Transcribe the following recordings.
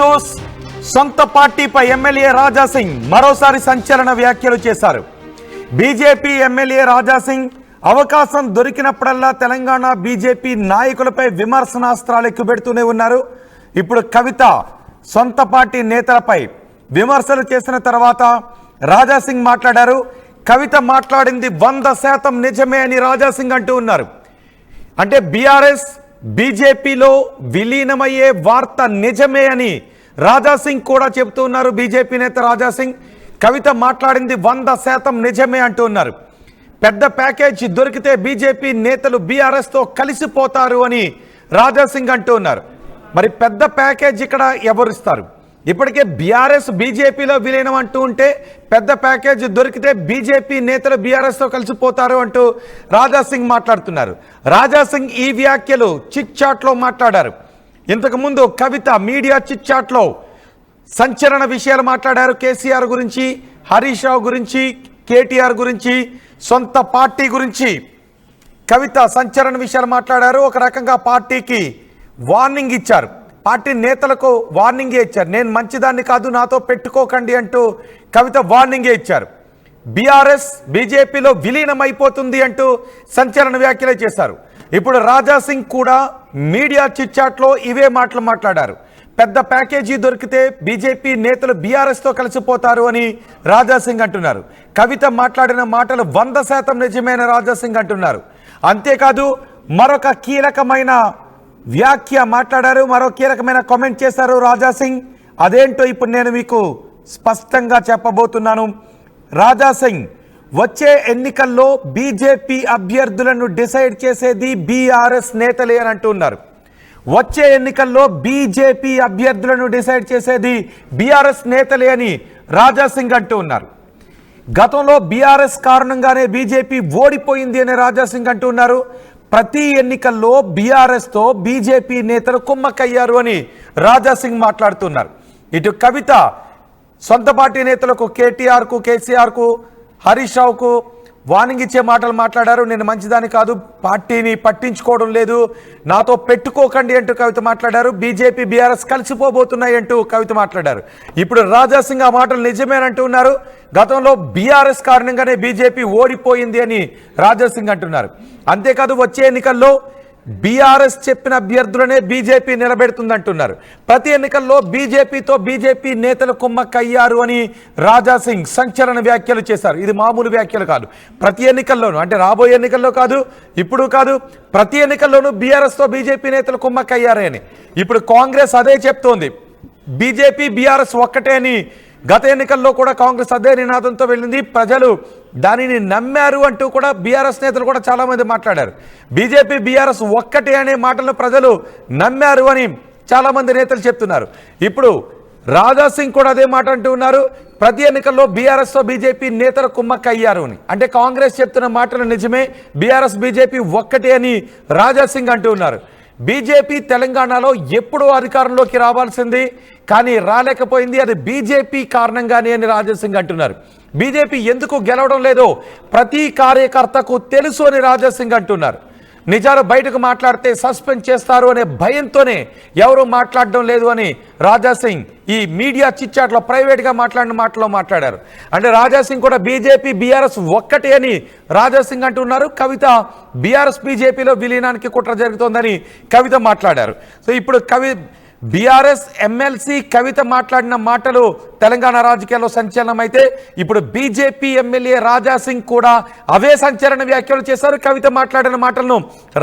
News. సొంత పార్టీపై MLA Raja Singh మరోసారి సంచలన వ్యాఖ్యలు చేశారు. బీజేపీ ఎమ్మెల్యే రాజాసింగ్ అవకాశం దొరికినప్పుడల్లా తెలంగాణ బీజేపీ నాయకులపై విమర్శనాస్త్రాలు ఎక్కుపెడుతూనే ఉన్నారు. ఇప్పుడు కవిత సొంత పార్టీ నేతలపై విమర్శలు చేసిన తర్వాత రాజాసింగ్ మాట్లాడారు. కవిత మాట్లాడింది 100% నిజమే అని రాజాసింగ్ అంటూ ఉన్నారు. అంటే బీఆర్ఎస్ బీజేపీలో విలీనమయ్యే వార్త నిజమే అని రాజాసింగ్ కూడా చెబుతూ ఉన్నారు. బీజేపీ నేత రాజాసింగ్ కవిత మాట్లాడింది 100% నిజమే అంటూ ఉన్నారు. పెద్ద ప్యాకేజీ దొరికితే బీజేపీ నేతలు బీఆర్ఎస్తో కలిసిపోతారు అని రాజాసింగ్ అంటూ ఉన్నారు. మరి పెద్ద ప్యాకేజ్ ఇక్కడ ఎవరిస్తారు? ఇప్పటికే బీఆర్ఎస్ బీజేపీలో విలీనం అంటూ ఉంటే పెద్ద ప్యాకేజ్ దొరికితే బీజేపీ నేతలు బీఆర్ఎస్తో కలిసిపోతారు అంటూ రాజాసింగ్ మాట్లాడుతున్నారు. రాజాసింగ్ ఈ వ్యాఖ్యలు చిట్ చాట్లో మాట్లాడారు. ఇంతకుముందు కవిత మీడియా చిట్ చాట్లో సంచలన విషయాలు మాట్లాడారు. కేసీఆర్ గురించి, హరీష్ రావు గురించి, కేటీఆర్ గురించి, సొంత పార్టీ గురించి కవిత సంచలన విషయాలు మాట్లాడారు. ఒక రకంగా పార్టీకి వార్నింగ్ ఇచ్చారు. పార్టీ నేతలకు వార్నింగే ఇచ్చారు. నేను మంచిదాన్ని కాదు, నాతో పెట్టుకోకండి అంటూ కవిత వార్నింగే ఇచ్చారు. బీఆర్ఎస్ బీజేపీలో విలీనం అయిపోతుంది అంటూ సంచలన వ్యాఖ్యలు చేశారు. ఇప్పుడు రాజాసింగ్ కూడా మీడియా చిట్చాట్లో ఇవే మాటలు మాట్లాడారు. పెద్ద ప్యాకేజీ దొరికితే బీజేపీ నేతలు బీఆర్ఎస్తో కలిసిపోతారు అని రాజాసింగ్ అంటున్నారు. కవిత మాట్లాడిన మాటలు 100% నిజమైన రాజాసింగ్ అంటున్నారు. అంతేకాదు మరొక కీలకమైన వ్యాఖ్య మాట్లాడారు. మరో కీలకమైన కామెంట్ చేశారు రాజాసింగ్. అదేంటో ఇప్పుడు నేను మీకు స్పష్టంగా చెప్పబోతున్నాను. రాజాసింగ్ వచ్చే ఎన్నికల్లో బీజేపీ అభ్యర్థులను డిసైడ్ చేసేది బీఆర్ఎస్ నేతలే అని అంటున్నారు. వచ్చే ఎన్నికల్లో బీజేపీ అభ్యర్థులను డిసైడ్ చేసేది బీఆర్ఎస్ నేతలే అని రాజాసింగ్ అంటూ ఉన్నారు. గతంలో బీఆర్ఎస్ కారణంగానే బీజేపీ ఓడిపోయింది అని రాజాసింగ్ అంటూ ఉన్నారు. ప్రతి ఎన్నికల్లో బీఆర్ఎస్తో బీజేపీ నేతలు కుమ్మక్కయ్యారు అని రాజాసింగ్ మాట్లాడుతున్నారు. ఇటు కవిత సొంత పార్టీ నేతలకు కేటీఆర్కు, కేసీఆర్కు, హరీష్ రావుకు వార్నింగ్ ఇచ్చే మాటలు మాట్లాడారు. నేను మంచిదాన్ని కాదు, పార్టీని పట్టించుకోవడం లేదు, నాతో పెట్టుకోకండి అంటూ కవిత మాట్లాడారు. బీజేపీ బీఆర్ఎస్ కలిసిపోబోతున్నాయి అంటూ కవిత మాట్లాడారు. ఇప్పుడు రాజాసింగ్ ఆ మాటలు నిజమేనంటూ ఉన్నారు. గతంలో బీఆర్ఎస్ కారణంగానే బీజేపీ ఓడిపోయింది అని రాజాసింగ్ అంటున్నారు. అంతేకాదు వచ్చే ఎన్నికల్లో బీఆర్ఎస్ చెప్పిన అభ్యర్థులనే బీజేపీ నిలబెడుతుందంటున్నారు. ప్రతి ఎన్నికల్లో బీజేపీతో బీజేపీ నేతలు కుమ్మక్కయ్యారు అని రాజాసింగ్ సంచలన వ్యాఖ్యలు చేశారు. ఇది మామూలు వ్యాఖ్యలు కాదు. ప్రతి ఎన్నికల్లోనూ, అంటే రాబోయే ఎన్నికల్లో కాదు, ఇప్పుడు కాదు, ప్రతి ఎన్నికల్లోనూ బీఆర్ఎస్తో బీజేపీ నేతలు కుమ్మక్కయ్యారే అని. ఇప్పుడు కాంగ్రెస్ అదే చెప్తోంది. బీజేపీ బీఆర్ఎస్ ఒక్కటే అని. గత ఎన్నికల్లో కూడా కాంగ్రెస్ అదే నినాదంతో వెళ్ళింది. ప్రజలు దానిని నమ్మారు అంటూ కూడా బీఆర్ఎస్ నేతలు కూడా చాలామంది మాట్లాడారు. బీజేపీ బీఆర్ఎస్ ఒక్కటే అనే మాటలను ప్రజలు నమ్మారు అని చాలామంది నేతలు చెప్తున్నారు. ఇప్పుడు రాజాసింగ్ కూడా అదే మాట అంటూ ఉన్నారు. ప్రతి ఎన్నికల్లో బీఆర్ఎస్తో బీజేపీ నేతలు కుమ్మక్కయ్యారు అని. అంటే కాంగ్రెస్ చెప్తున్న మాటలు నిజమే, బీఆర్ఎస్ బీజేపీ ఒక్కటే అని రాజాసింగ్ అంటూ ఉన్నారు. బీజేపీ తెలంగాణలో ఎప్పుడూ అధికారంలోకి రావాల్సింది, కానీ రాలేకపోయింది. అది బీజేపీ కారణంగానే అని రాజాసింగ్ అంటున్నారు. బీజేపీ ఎందుకు గెలవడం లేదో ప్రతి కార్యకర్తకు తెలుసు అని రాజాసింగ్ అంటున్నారు. నిజాలు బయటకు మాట్లాడితే సస్పెండ్ చేస్తారు అనే భయంతోనే ఎవరు మాట్లాడడం లేదు అని రాజాసింగ్ ఈ మీడియా చిట్చాట్లో ప్రైవేట్గా మాట్లాడిన మాటలో మాట్లాడారు. అంటే రాజాసింగ్ కూడా బీజేపీ బీఆర్ఎస్ ఒక్కటే అని రాజాసింగ్ అంటున్నారు. కవిత బీఆర్ఎస్ బీజేపీలో విలీనానికి కుట్ర జరుగుతోందని కవిత మాట్లాడారు. సో ఇప్పుడు బీఆర్ఎస్ ఎమ్మెల్సీ కవిత మాట్లాడిన మాటలు తెలంగాణ రాజకీయాల్లో సంచలనం అయితే, ఇప్పుడు బీజేపీ ఎమ్మెల్యే రాజాసింగ్ కూడా అవే సంచలన వ్యాఖ్యలు చేశారు. కవిత మాట్లాడిన మాటలను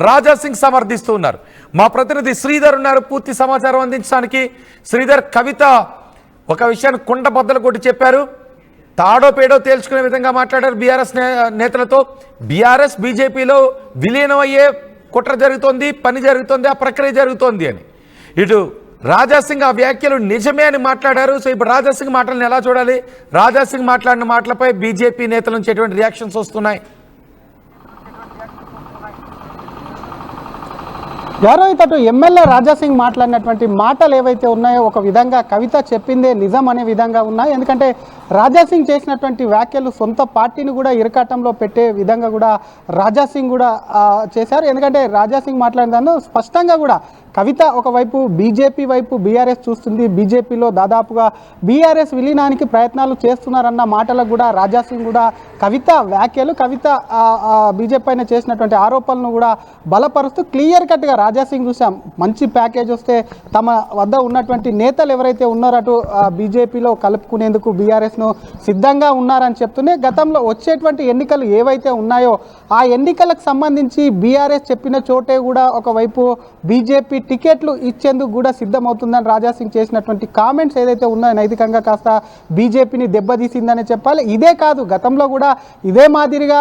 రాజాసింగ్ సమర్థిస్తూ ఉన్నారు. మా ప్రతినిధి శ్రీధర్ ఉన్నారు పూర్తి సమాచారం అందించడానికి. శ్రీధర్, కవిత ఒక విషయాన్ని కుండ బద్దలు కొట్టి చెప్పారు. తాడో పేడో తేల్చుకునే విధంగా మాట్లాడారు బీఆర్ఎస్ నేతలతో. బీఆర్ఎస్ బీజేపీలో విలీనం అయ్యే కుట్ర జరుగుతోంది, పని జరుగుతోంది, ఆ ప్రక్రియ జరుగుతోంది అని. ఇటు రాజాసింగ్ ఆ వ్యాఖ్యలు నిజమే అని మాట్లాడారు. సో ఇప్పుడు రాజాసింగ్ మాటలను ఎలా చూడాలి? రాజాసింగ్ మాట్లాడిన మాటలపై బీజేపీ నేతల నుంచి ఎటువంటి రియాక్షన్స్ వస్తున్నాయి? ఎవరో ఇతడు ఎమ్మెల్యే రాజాసింగ్ మాట్లాడినటువంటి మాటలు ఏవైతే ఉన్నాయో ఒక విధంగా కవిత చెప్పిందే నిజం అనే విధంగా ఉన్నాయి. ఎందుకంటే రాజాసింగ్ చేసినటువంటి వ్యాఖ్యలు సొంత పార్టీని కూడా ఇరకాటంలో పెట్టే విధంగా కూడా రాజాసింగ్ కూడా చేశారు. ఎందుకంటే రాజాసింగ్ మాట్లాడిన దాన్ని స్పష్టంగా కూడా కవిత ఒకవైపు బీజేపీ వైపు బీఆర్ఎస్ చూస్తుంది, బీజేపీలో దాదాపుగా బీఆర్ఎస్ విలీనానికి ప్రయత్నాలు చేస్తున్నారన్న మాటలకు కూడా రాజాసింగ్ కూడా కవిత వ్యాఖ్యలు, కవిత బీజేపీ పైన చేసినటువంటి ఆరోపణలను కూడా బలపరుస్తూ క్లియర్ కట్గా రాజాసింగ్ చూసాం. మంచి ప్యాకేజ్ వస్తే తమ వద్ద ఉన్నటువంటి నేతలు ఎవరైతే ఉన్నారో అటు బీజేపీలో కలుపుకునేందుకు బీఆర్ఎస్ను సిద్ధంగా ఉన్నారని చెప్తూనే గతంలో వచ్చేటువంటి ఎన్నికలు ఏవైతే ఉన్నాయో ఆ ఎన్నికలకు సంబంధించి బీఆర్ఎస్ చెప్పిన చోటే కూడా ఒకవైపు బీజేపీ టికెట్లు ఇచ్చేందుకు కూడా సిద్ధమవుతుందని రాజాసింగ్ చేసినటువంటి కామెంట్స్ ఏదైతే ఉన్నాయో నైతికంగా కాస్త బీజేపీని దెబ్బతీసిందనే చెప్పాలి. ఇదే కాదు, గతంలో కూడా ఇదే మాదిరిగా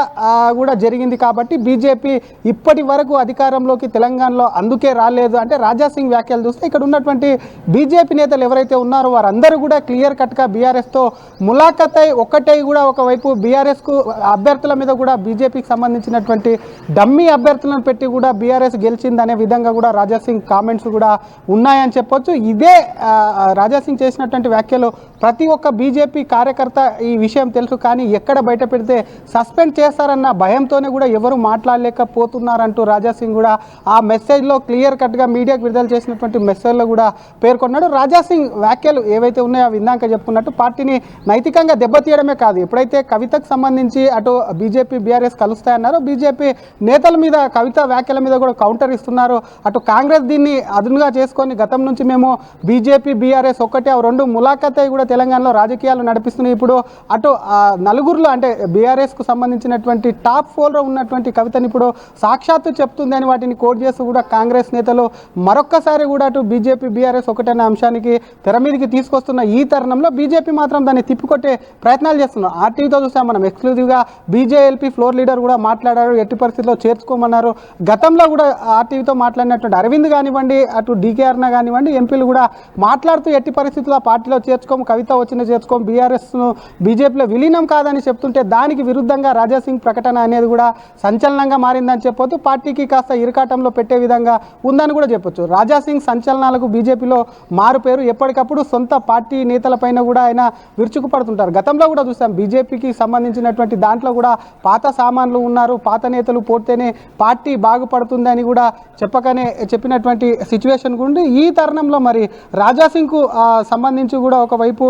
కూడా జరిగింది కాబట్టి బీజేపీ ఇప్పటి వరకు అధికారంలోకి తెలంగాణలో అందుకే రాలేదు అంటే రాజాసింగ్ వ్యాఖ్యలు చూస్తే ఇక్కడ ఉన్నటువంటి బీజేపీ నేతలు ఎవరైతే ఉన్నారో వారందరూ కూడా క్లియర్ కట్గా బీఆర్ఎస్తో ములాఖత్ అయి ఒక్కటై కూడా ఒకవైపు బీఆర్ఎస్కు అభ్యర్థుల మీద కూడా బీజేపీకి సంబంధించినటువంటి డమ్మీ అభ్యర్థులను పెట్టి కూడా బీఆర్ఎస్ గెలిచిందనే విధంగా కూడా రాజాసింగ్ కామెంట్స్ కూడా ఉన్నాయని చెప్పొచ్చు. ఇదే రాజాసింగ్ చేసినటువంటి వ్యాఖ్యలు ప్రతి ఒక్క బీజేపీ కార్యకర్త ఈ విషయం తెలుసు, కానీ ఎక్కడ బయట పెడితే సస్పెండ్ చేస్తారన్న భయంతోనే కూడా ఎవరు మాట్లాడలేకపోతున్నారంటూ రాజాసింగ్ కూడా ఆ మెసేజ్లో క్లియర్ కట్గా మీడియాకు విడుదల చేసినటువంటి మెసేజ్లో కూడా పేర్కొన్నాడు. రాజాసింగ్ వ్యాఖ్యలు ఏవైతే ఉన్నాయో అవి ఇందాక చెప్పుకున్నట్టు పార్టీని నైతికంగా దెబ్బతీయడమే కాదు, ఎప్పుడైతే కవితకు సంబంధించి అటు బీజేపీ బీఆర్ఎస్ కలుస్తాయన్నారో బీజేపీ నేతల మీద కవిత వ్యాఖ్యల మీద కూడా కౌంటర్ ఇస్తున్నారు. అటు కాంగ్రెస్ దీన్ని అదునుగా చేసుకొని గతం నుంచి మేము బీజేపీ బీఆర్ఎస్ ఒక్కటే రెండు ములాఖత్ అయి కూడా తెలంగాణలో రాజకీయాలు నడిపిస్తున్నాయి. ఇప్పుడు అటు నలుగురులో అంటే బీఆర్ఎస్కు సంబంధించినటువంటి టాప్ 4లో ఉన్నటువంటి కవితని ఇప్పుడు సాక్షాత్తు చెప్తుంది అని వాటిని కోట్ చేస్తూ కూడా కాంగ్రెస్ నేతలు మరొక్కసారి కూడా అటు బీజేపీ బీఆర్ఎస్ ఒకటనే అంశానికి తెర మీదకి తీసుకొస్తున్న ఈ తరుణంలో బీజేపీ మాత్రం దాన్ని తిప్పికొట్టే ప్రయత్నాలు చేస్తున్నారు. ఆర్టీవీతో చూసాం మనం ఎక్స్క్లూజివ్గా బీజేఎల్పీ ఫ్లోర్ లీడర్ కూడా మాట్లాడారు, ఎట్టి పరిస్థితుల్లో చేర్చుకోమన్నారు. గతంలో కూడా ఆర్టీవీతో మాట్లాడినటువంటి అరవింద్ కానివ్వండి అటు డీకే అరుణ కానివ్వండి ఎంపీలు కూడా మాట్లాడుతూ ఎట్టి పరిస్థితుల్లో పార్టీలో చేర్చుకోము, కవిత వచ్చిన చేర్చుకోము, బీఆర్ఎస్ను బీజేపీలో విలీనం కాదని చెప్తుంటే దానికి విరుద్ధంగా రాజాసింగ్ ప్రకటన అనేది కూడా సంచలనంగా మారిందని చెప్పొచ్చు. పార్టీకి కాస్త ఇరకాటంలో పెట్టే విధంగా ఉందని కూడా చెప్పొచ్చు. రాజాసింగ్ సంచలనాలకు బీజేపీలో మారు పేరు, ఎప్పటికప్పుడు సొంత పార్టీ నేతలపైన కూడా ఆయన విరుచుకుపడుతుంటారు. గతంలో కూడా చూసాం బీజేపీకి సంబంధించినటువంటి దాంట్లో కూడా పాత సామాన్లు ఉన్నారు, పాత నేతలు పోతేనే పార్టీ బాగుపడుతుందని కూడా చెప్పినటువంటి సిచ్యువేషన్ కూడా ఈ తరుణంలో మరి రాజాసింగ్కు సంబంధించి కూడా ఒకవైపు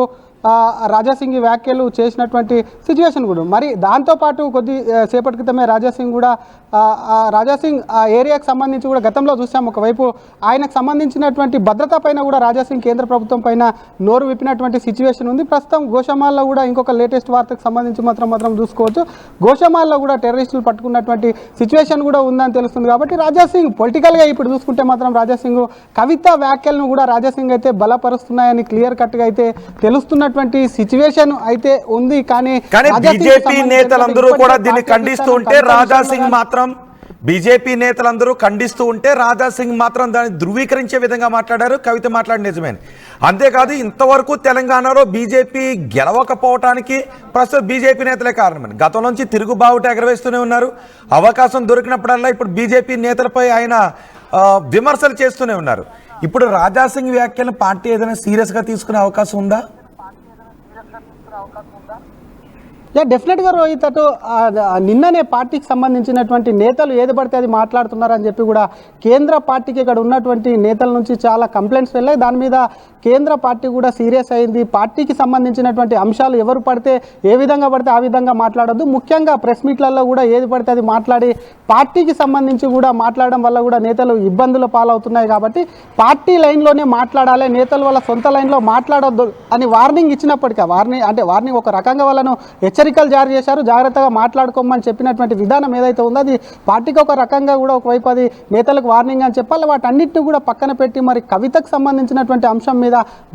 రాజాసింగ్ వ్యాఖ్యలు చేసినటువంటి సిచ్యువేషన్ కూడా మరి దాంతోపాటు కొద్ది సేపటి క్రితమే రాజాసింగ్ ఆ ఏరియాకి సంబంధించి కూడా గతంలో చూసాం ఒకవైపు ఆయనకు సంబంధించినటువంటి భద్రత పైన కూడా రాజాసింగ్ కేంద్ర ప్రభుత్వం పైన నోరు విప్పినటువంటి సిచ్యువేషన్ ఉంది. ప్రస్తుతం గోషామాల్లో కూడా ఇంకొక లేటెస్ట్ వార్తకు సంబంధించి మాత్రం చూసుకోవచ్చు. గోషామాల్లో కూడా టెర్రరిస్టులు పట్టుకున్నటువంటి సిచ్యువేషన్ కూడా ఉందని తెలుస్తుంది. కాబట్టి రాజాసింగ్ పొలిటికల్గా ఇప్పుడు చూసుకుంటే మాత్రం రాజాసింగ్ కవిత వ్యాఖ్యలను కూడా రాజాసింగ్ అయితే బలపరుస్తున్నాయని క్లియర్ కట్గా అయితే తెలుస్తున్నటువంటి సిచ్యువేషన్ అయితే ఉంది. కానీ బీజేపీ నేతలందరూ కూడా దీన్ని ఖండిస్తూ ఉంటే రాజాసింగ్ మాత్రం బీజేపీ నేతలందరూ ఖండిస్తూ ఉంటే రాజాసింగ్ మాత్రం దాన్ని ధృవీకరించే విధంగా మాట్లాడారు. కవిత మాట్లాడి నిజమే. అంతేకాదు ఇంతవరకు తెలంగాణలో బీజేపీ గెలవకపోవటానికి ప్రస్తుతం బీజేపీ నేతలే కారణమని గతం నుంచి తిరుగుబావుట ఎగరవేస్తూనే ఉన్నారు. అవకాశం దొరికినప్పుడల్లా ఇప్పుడు బీజేపీ నేతలపై ఆయన విమర్శలు చేస్తూనే ఉన్నారు. ఇప్పుడు రాజాసింగ్ వ్యాఖ్యలను పార్టీ ఏదైనా సీరియస్గా తీసుకునే అవకాశం ఉందా? డెఫినెట్గా రోహిత్, అటు నిన్ననే పార్టీకి సంబంధించినటువంటి నేతలు ఏది పడితే అది మాట్లాడుతున్నారని చెప్పి కూడా కేంద్ర పార్టీకి ఇక్కడ ఉన్నటువంటి నేతల నుంచి చాలా కంప్లైంట్స్ వెళ్ళాయి. దాని మీద కేంద్ర పార్టీ కూడా సీరియస్ అయింది. పార్టీకి సంబంధించినటువంటి అంశాలు ఎవరు పడితే ఏ విధంగా పడితే ఆ విధంగా మాట్లాడొద్దు, ముఖ్యంగా ప్రెస్ మీట్లలో కూడా ఏది పడితే అది మాట్లాడి పార్టీకి సంబంధించి కూడా మాట్లాడడం వల్ల కూడా నేతలు ఇబ్బందుల పాలవుతున్నాయి. కాబట్టి పార్టీ లైన్లోనే మాట్లాడాలి, నేతలు వాళ్ళ సొంత లైన్లో మాట్లాడొద్దు అని వార్నింగ్ ఇచ్చినప్పటికీ వార్నింగ్ ఒక రకంగా వాళ్ళను హెచ్చరికలు జారీ చేశారు, జాగ్రత్తగా మాట్లాడుకోమని చెప్పినటువంటి విధానం ఏదైతే ఉందో అది పార్టీకి ఒక రకంగా కూడా ఒకవైపు అది నేతలకు వార్నింగ్ అని చెప్పాలి. వాటన్నిటిని కూడా పక్కన పెట్టి మరి కవితకు సంబంధించినటువంటి అంశం మీద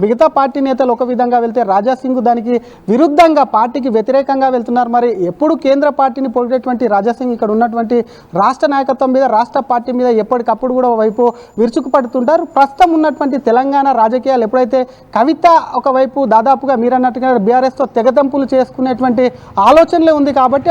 మిగతా పార్టీ నేతలు ఒక విధంగా వెళ్తే రాజాసింగ్ దానికి విరుద్ధంగా పార్టీకి వ్యతిరేకంగా వెళ్తున్నారు. మరి ఎప్పుడు కేంద్ర పార్టీని పొగిడేటువంటి రాజాసింగ్ ఇక్కడ ఉన్నటువంటి రాష్ట్ర నాయకత్వం మీద రాష్ట్ర పార్టీ మీద ఎప్పటికప్పుడు కూడా ఒకవైపు విరుచుకుపడుతుంటారు. ప్రస్తుతం ఉన్నటువంటి తెలంగాణ రాజకీయాలు ఎప్పుడైతే కవిత ఒకవైపు దాదాపుగా మీరన్నట్టుగా బీఆర్ఎస్తో తెగదంపులు చేసుకునేటువంటి ఆలోచనలే ఉంది కాబట్టి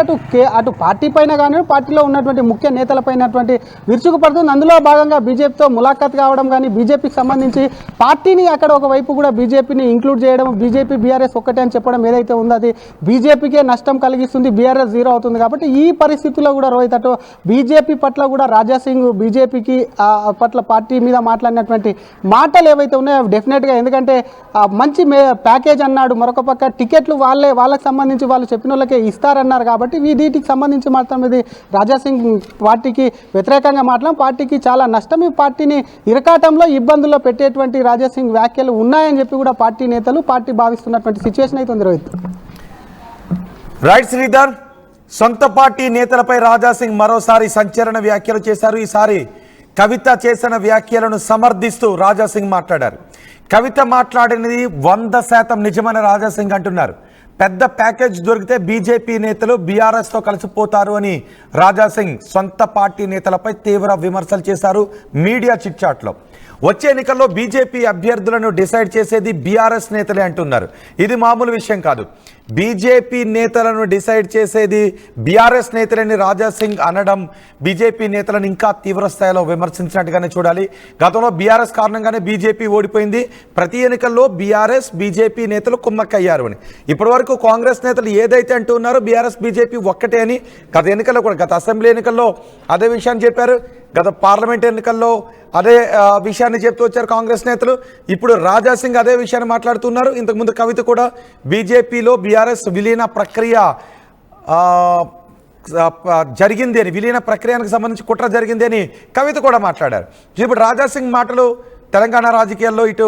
అటు పార్టీ పైన కానీ పార్టీలో ఉన్నటువంటి ముఖ్య నేతలపైనటువంటి విరుచుకుపడుతుంది. అందులో భాగంగా బీజేపీతో ములాఖాత్ కావడం కానీ, బీజేపీకి సంబంధించి పార్టీని అక్కడ ఒకవైపు కూడా బీజేపీని ఇంక్లూడ్ చేయడం, బీజేపీ బీఆర్ఎస్ ఒక్కటే అని చెప్పడం ఏదైతే ఉందో అది బీజేపీకే నష్టం కలిగిస్తుంది, బీఆర్ఎస్ జీరో అవుతుంది. కాబట్టి ఈ పరిస్థితుల్లో కూడా రోహిత్ అటు బీజేపీ పట్ల కూడా రాజాసింగ్ బీజేపీకి పట్ల పార్టీ మీద మాట్లాడినటువంటి మాటలు ఏవైతే ఉన్నాయో అవి డెఫినెట్గా, ఎందుకంటే మంచి ప్యాకేజ్ అన్నాడు, మరొక పక్క టికెట్లు వాళ్ళకి సంబంధించి వాళ్ళు చెప్పిన వాళ్ళకే ఇస్తారన్నారు. కాబట్టి వీటికి సంబంధించి మాత్రం ఇది రాజాసింగ్ పార్టీకి వ్యతిరేకంగా మాట్లాడడం పార్టీకి చాలా నష్టం. ఈ పార్టీని ఇరకాటంలో ఇబ్బందుల్లో పెట్టేటువంటి రాజాసింగ్ వ్యాఖ్యలు ఉన్నాయని చెప్పి కూడా పార్టీ నేతలు పార్టీ భావిస్తున్నటువంటి సిచ్యువేషన్ అయితే ఉంది రోహిత్. రైట్ శ్రీధర్, సొంత పార్టీ నేతలపై రాజాసింగ్ మరోసారి సంచలన వ్యాఖ్యలు చేశారు. ఈసారి కవిత చేసిన వ్యాఖ్యలను సమర్థిస్తూ రాజాసింగ్ మాట్లాడారు. కవిత మాట్లాడినది 100% నిజమని రాజాసింగ్ అంటున్నారు. పెద్ద ప్యాకేజ్ దొరికితే బీజేపీ నేతలు బీఆర్ఎస్తో కలిసిపోతారు అని రాజాసింగ్ సొంత పార్టీ నేతలపై తీవ్ర విమర్శలు చేశారు మీడియా చిట్చాట్లో. వచ్చే ఎన్నికల్లో బీజేపీ అభ్యర్థులను డిసైడ్ చేసేది బీఆర్ఎస్ నేతలే అంటున్నారు. ఇది మామూలు విషయం కాదు, బీజేపీ నేతలను డిసైడ్ చేసేది బీఆర్ఎస్ నేతలని రాజాసింగ్ అనడం బీజేపీ నేతలను ఇంకా తీవ్ర స్థాయిలో విమర్శించినట్టుగానే చూడాలి. గతంలో బీఆర్ఎస్ కారణంగానే బీజేపీ ఓడిపోయింది. ప్రతి ఎన్నికల్లో బీఆర్ఎస్ బీజేపీ నేతలు కుమ్మక్కయ్యారు అని ఇప్పటి వరకు కాంగ్రెస్ నేతలు ఏదైతే అంటూ ఉన్నారో బీఆర్ఎస్ బీజేపీ ఒక్కటే అని గత ఎన్నికల్లో కూడా, గత అసెంబ్లీ ఎన్నికల్లో అదే విషయాన్ని చెప్పారు, గత పార్లమెంట్ ఎన్నికల్లో అదే విషయాన్ని చెప్తూ వచ్చారు కాంగ్రెస్ నేతలు. ఇప్పుడు రాజాసింగ్ అదే విషయాన్ని మాట్లాడుతున్నారు. ఇంతకుముందు కవిత కూడా బీజేపీలో బీఆర్ఎస్ విలీన ప్రక్రియ జరిగింది అని, విలీన ప్రక్రియకు సంబంధించి కుట్ర జరిగింది అని కవిత కూడా మాట్లాడారు. ఇప్పుడు రాజాసింగ్ మాటలు తెలంగాణ రాజకీయాల్లో ఇటు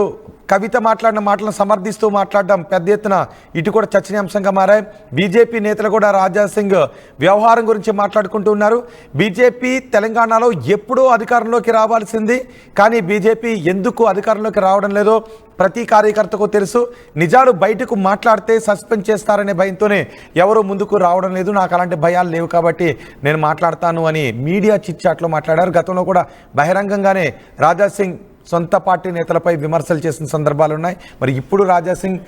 కవిత మాట్లాడిన మాటలను సమర్థిస్తూ మాట్లాడడం పెద్ద ఎత్తున ఇటు కూడా చర్చనీయాంశంగా మారాయి. బీజేపీ నేతలు కూడా రాజాసింగ్ వ్యవహారం గురించి మాట్లాడుకుంటూ ఉన్నారు. బీజేపీ తెలంగాణలో ఎప్పుడూ అధికారంలోకి రావాల్సింది, కానీ బీజేపీ ఎందుకు అధికారంలోకి రావడం లేదో ప్రతి కార్యకర్తకు తెలుసు. నిజాలు బయటకు మాట్లాడితే సస్పెండ్ చేస్తారనే భయంతోనే ఎవరు ముందుకు రావడం లేదు. నాకు అలాంటి భయాలు లేవు కాబట్టి నేను మాట్లాడతాను అని మీడియా చిట్చాట్లో మాట్లాడారు. గతంలో కూడా బహిరంగంగానే రాజాసింగ్ సొంత పార్టీ నేతలపై విమర్శలు చేసిన సందర్భాలు ఉన్నాయి. మరి ఇప్పుడు రాజాసింగ్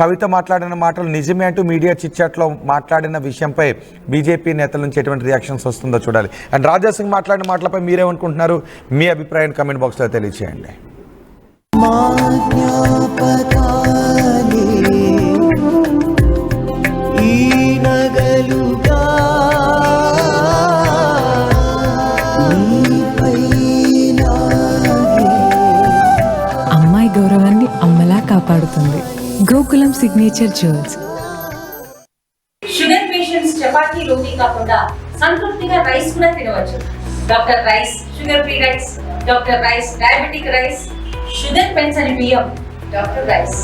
కవిత మాట్లాడిన మాటలు నిజమే అంటూ మీడియా చిట్చాట్లో మాట్లాడిన విషయంపై బీజేపీ నేతల నుంచి ఎటువంటి రియాక్షన్స్ వస్తుందో చూడాలి. అండ్ రాజాసింగ్ మాట్లాడిన మాటలపై మీరేమనుకుంటున్నారు? మీ అభిప్రాయాన్ని కామెంట్ బాక్స్లో తెలియజేయండి. గౌరవాన్ని అమ్మలా కాపాడుతుంది Gokulam signature jewels. Sugar patients చపాతీ రోటీ కాకుండా సంతృప్తిగా రైస్ కూడా తినవచ్చు. Doctor rice, sugar free rice, doctor rice, diabetic rice, sugar పెంచని బియ్యం, డాక్టర్ రైస్.